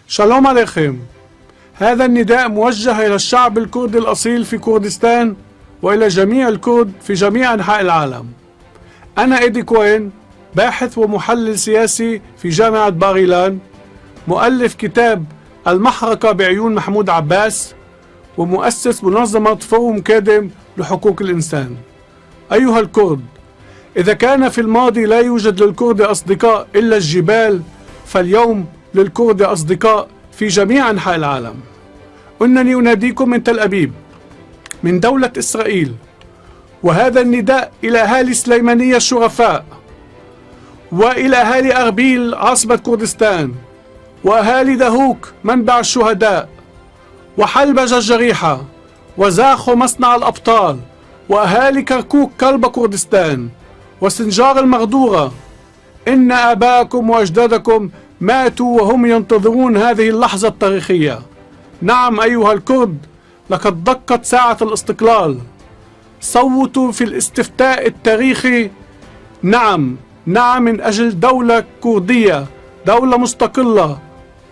شالوم عليكم. هذا النداء موجه إلى الشعب الكردي الأصيل في كردستان وإلى جميع الكرد في جميع أنحاء العالم. أنا إيدي كوين، باحث ومحلل سياسي في جامعة باريلان، مؤلف كتاب المحركة بعيون محمود عباس، ومؤسس منظمة فورم كادم لحقوق الإنسان. أيها الكرد، إذا كان في الماضي لا يوجد للكرد أصدقاء إلا الجبال، فاليوم للكرد أصدقاء في جميع أنحاء العالم. إنني أناديكم من تل أبيب، من دولة إسرائيل، وهذا النداء إلى أهالي سليمانية الشرفاء، وإلى أهالي أربيل عاصمة كردستان، وأهالي دهوك منبع الشهداء، وحلبجة الجريحة، وزاخو مصنع الأبطال، وأهالي كركوك كلب كردستان، وسنجار المغدورة. إن آباءكم وأجدادكم ماتوا وهم ينتظرون هذه اللحظة التاريخية. نعم أيها الكرد، لقد دقت ساعة الاستقلال. صوتوا في الاستفتاء التاريخي نعم، نعم، من أجل دولة كردية، دولة مستقلة،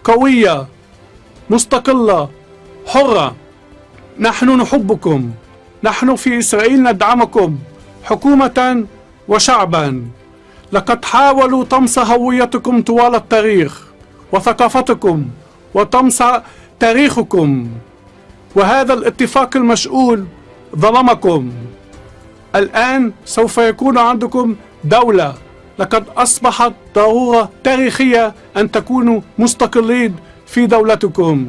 قوية، مستقلة، حرة. نحن نحبكم، نحن في إسرائيل ندعمكم حكومة وشعبا. لقد حاولوا طمس هويتكم طوال التاريخ وثقافتكم وطمس تاريخكم، وهذا الاتفاق المشؤول ظلمكم. الآن سوف يكون عندكم دولة. لقد أصبحت ضرورة تاريخية أن تكونوا مستقلين في دولتكم.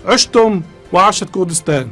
عشتم وعاشت كردستان.